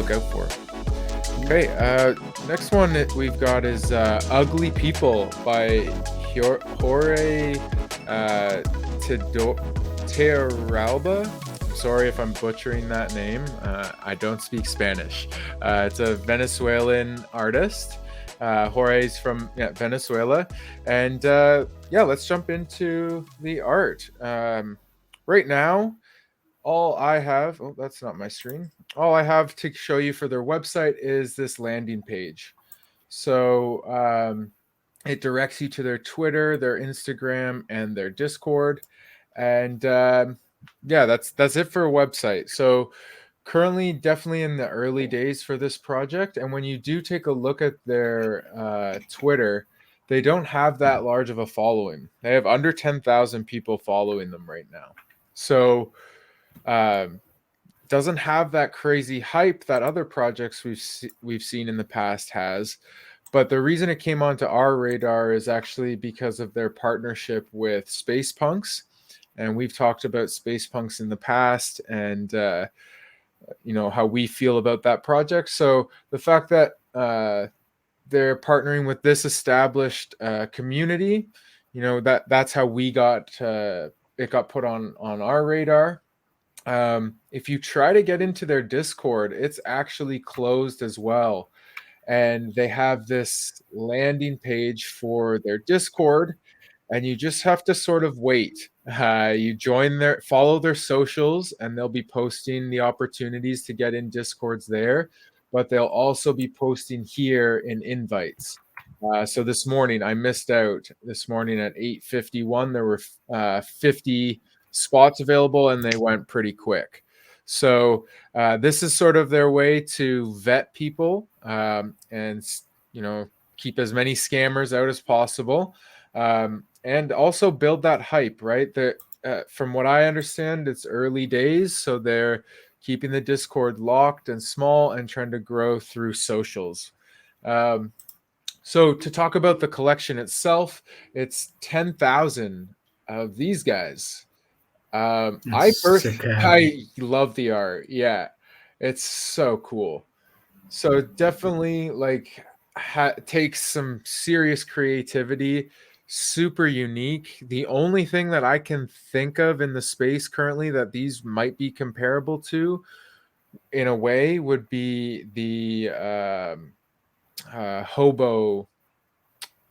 look out for. Okay, next one that we've got is Ugly People by Jorge Torrealba. I'm sorry if I'm butchering that name. I don't speak Spanish. It's a Venezuelan artist. Jorge's from Venezuela. And let's jump into the art. Right now, all I have, that's not my screen. All I have to show you for their website is this landing page. So it directs you to their Twitter, their Instagram, and their Discord. And that's it for a website. So currently definitely in the early days for this project. And when you do take a look at their Twitter, they don't have that large of a following. They have under 10,000 people following them right now. So doesn't have that crazy hype that other projects we've seen in the past has. But the reason it came onto our radar is actually because of their partnership with Space Punks. And we've talked about Space Punks in the past and, how we feel about that project. So the fact that they're partnering with this established community, that's how we got it got put on our radar. If you try to get into their Discord, it's actually closed as well. And they have this landing page for their Discord, and you just have to sort of wait. You follow their socials, and they'll be posting the opportunities to get in Discords there, but they'll also be posting here in invites. So this morning, I missed out. This morning at 8:51, there were 50 spots available, and they went pretty quick. So this is sort of their way to vet people and keep as many scammers out as possible, and also build that hype, right? From what I understand, it's early days, so they're keeping the Discord locked and small and trying to grow through socials. So to talk about the collection itself, it's 10,000 of these guys. I love the art. Yeah, it's so cool. So definitely takes some serious creativity, super unique. The only thing that I can think of in the space currently that these might be comparable to in a way would be the hobo,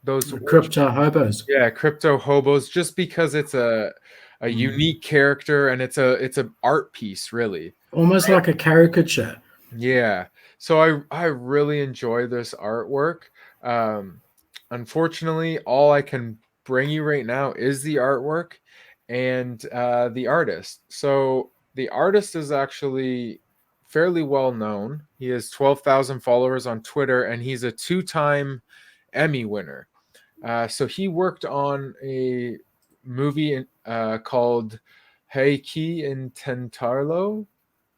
those crypto hobos. Yeah, crypto hobos, just because it's a unique character and it's a art piece, really. Almost like a caricature. Yeah. So I really enjoy this artwork. Unfortunately, all I can bring you right now is the artwork and the artist. So the artist is actually fairly well known. He has 12,000 followers on Twitter, and he's a 2-time Emmy winner. So he worked on a movie called Heiki in Tentarlo.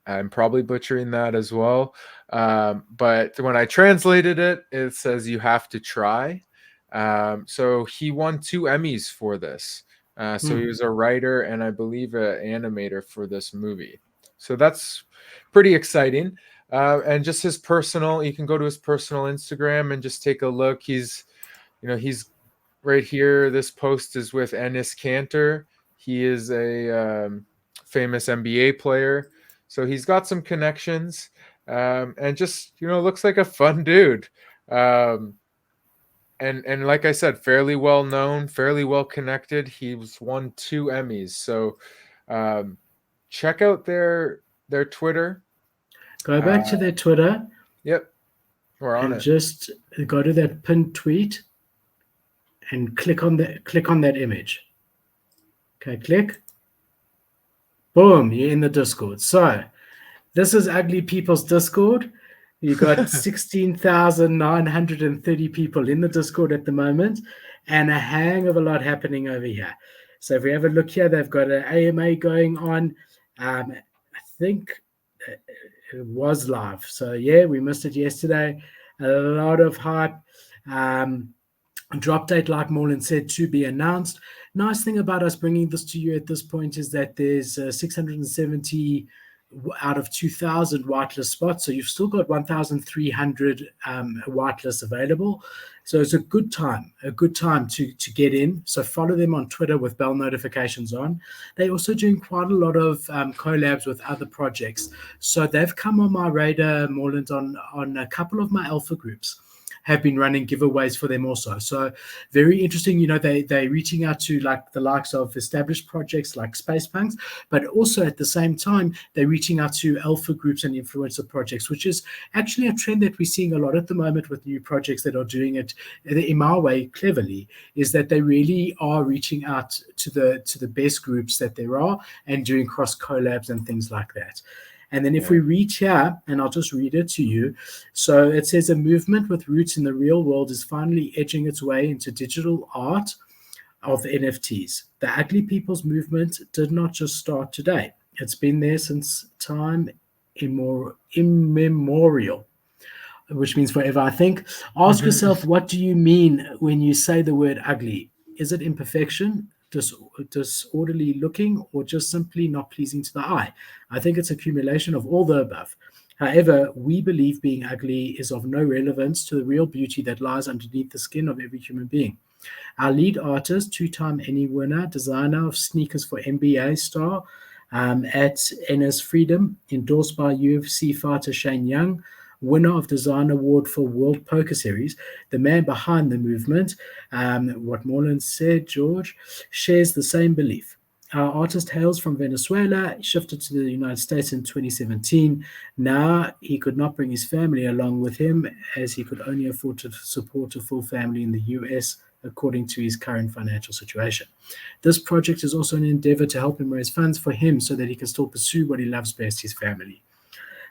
I'm probably butchering that as well. But when I translated it, it says you have to try. So he won 2 Emmys for this. So he was a writer and I believe an animator for this movie. So that's pretty exciting. And just you can go to his personal Instagram and just take a look. He's right here. This post is with Enes Kanter. He is a famous NBA player. So he's got some connections, and just looks like a fun dude. And like I said, fairly well known, fairly well connected. He's won 2 Emmys. So check out their Twitter. Go back to their Twitter. Yep, we're on it. Just go to that pinned tweet and click on that image. Okay, click. Boom, you're in the Discord. So this is Ugly People's Discord. You got 16,930 people in the Discord at the moment, and a hang of a lot happening over here. So if we have a look here, they've got an AMA going on. I think it was live. So yeah, we missed it yesterday. A lot of hype. Drop date, like Morland said, to be announced. Nice thing about us bringing this to you at this point is that there's 670 out of 2,000 whitelist spots. So you've still got 1,300 whitelists available. So it's a good time to get in. So follow them on Twitter with bell notifications on. They're also doing quite a lot of collabs with other projects. So they've come on my radar, Morland, on a couple of my alpha groups. Have been running giveaways for them also. So very interesting. They're reaching out to like the likes of established projects like Space Punks, but also at the same time, they're reaching out to alpha groups and influencer projects, which is actually a trend that we're seeing a lot at the moment with new projects that are doing it in our way cleverly, is that they really are reaching out to the best groups that there are and doing cross collabs and things like that. And then if we reach here, and I'll just read it to you. So it says, a movement with roots in the real world is finally edging its way into digital art of NFTs. The Ugly People's movement did not just start today. It's been there since time immemorial, which means forever, I think. Ask yourself, what do you mean when you say the word ugly? Is it imperfection, disorderly looking, or just simply not pleasing to the eye? I think it's accumulation of all the above. However, we believe being ugly is of no relevance to the real beauty that lies underneath the skin of every human being. Our lead artist, two-time Emmy winner, designer of sneakers for NBA star at NS Freedom, endorsed by UFC fighter Shane Young, winner of Design Award for World Poker Series, the man behind the movement, what Morland said, George, shares the same belief. Our artist hails from Venezuela, shifted to the United States in 2017. Now he could not bring his family along with him as he could only afford to support a full family in the US, according to his current financial situation. This project is also an endeavor to help him raise funds for him so that he can still pursue what he loves best, his family.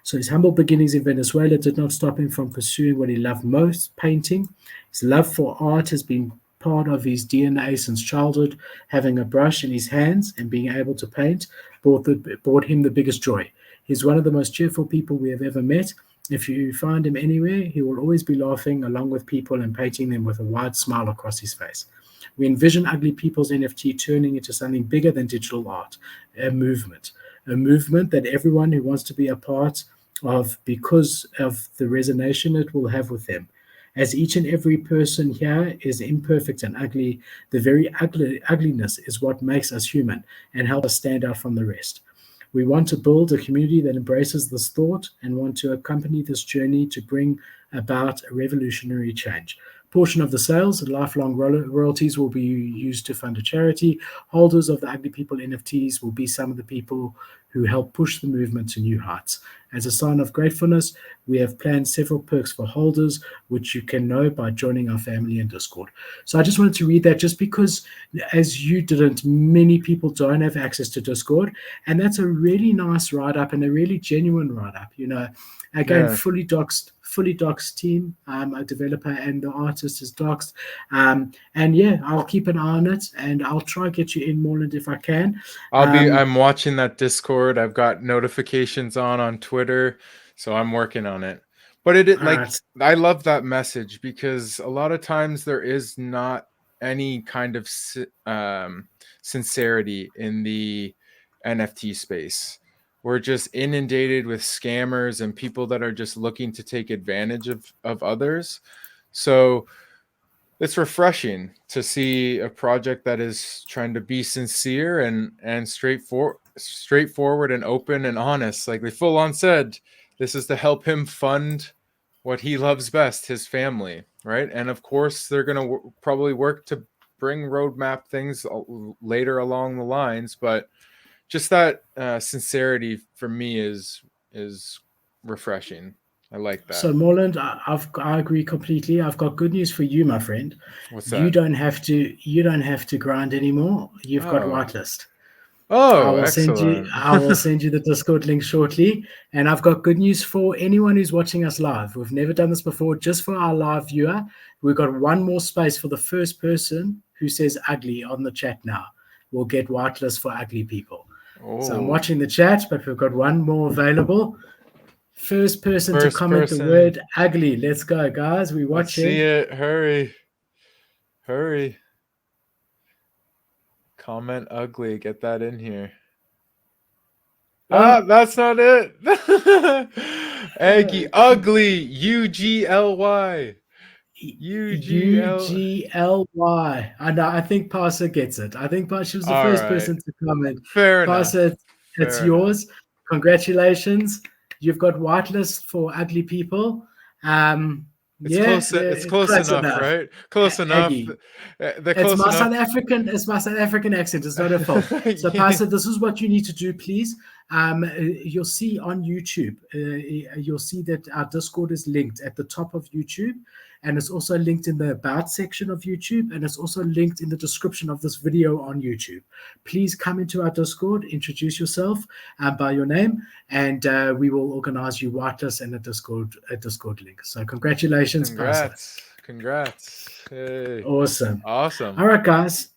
So his humble beginnings in Venezuela did not stop him from pursuing what he loved most, painting. His love for art has been part of his DNA since childhood. Having a brush in his hands and being able to paint brought him the biggest joy. He's one of the most cheerful people we have ever met. If you find him anywhere, he will always be laughing along with people and painting them with a wide smile across his face. We envision Ugly People's NFT turning into something bigger than digital art, a movement that everyone who wants to be a part of, because of the resonance it will have with them. As each and every person here is imperfect and ugly, the very ugliness is what makes us human and helps us stand out from the rest. We want to build a community that embraces this thought and want to accompany this journey to bring about a revolutionary change. Portion of the sales and lifelong royalties will be used to fund a charity. Holders of the Ugly People NFTs will be some of the people who help push the movement to new heights. As a sign of gratefulness, we have planned several perks for holders, which you can know by joining our family in Discord. So I just wanted to read that just because, as you didn't, many people don't have access to Discord. And that's a really nice write-up and a really genuine write-up. Again, fully doxed team, a developer and the artist is doxed. And yeah, I'll keep an eye on it and I'll try and get you in, Morland, if I can. I'm watching that Discord. I've got notifications on Twitter, so I'm working on it. But I love that message because a lot of times there is not any kind of sincerity in the NFT space. We're just inundated with scammers and people that are just looking to take advantage of others. So it's refreshing to see a project that is trying to be sincere and straightforward and open and honest. Like they full on said, this is to help him fund what he loves best, his family, right? And of course, they're going to probably work to bring roadmap things later along the lines, but just that sincerity for me is refreshing. I like that. So Morland, I agree completely. I've got good news for you, my friend. What's that? You don't have to grind anymore. You've got whitelist. Oh, excellent. I will send you the Discord link shortly. And I've got good news for anyone who's watching us live. We've never done this before. Just for our live viewer, we've got one more space for the first person who says ugly on the chat now. We'll get whitelist for Ugly People. Oh. So I'm watching the chat, but we've got one more available. First person to comment the word ugly. Let's go, guys. We're watching. Let's see it. Hurry. Comment ugly. Get that in here. That's not it. Aggie, ugly, UGLY. UGL. UGLY. I know. I think Parsa gets it. I think she was the All first right. person to comment. Fair enough. Parsa, it's Fair enough. yours. Congratulations. You've got whitelist for ugly people. It's close enough, right? Close enough. Aggie. The It's close my enough. It's my South African accent. It's not a fault. So, Pastor, this is what you need to do, please. You'll see on YouTube, you'll see that our Discord is linked at the top of YouTube, and it's also linked in the About section of YouTube, and it's also linked in the description of this video on YouTube. Please come into our Discord, introduce yourself by your name, and we will organize you whitelist and a Discord link. So, congratulations, Pastor. Congrats. Hey. Awesome. Awesome. All right, guys.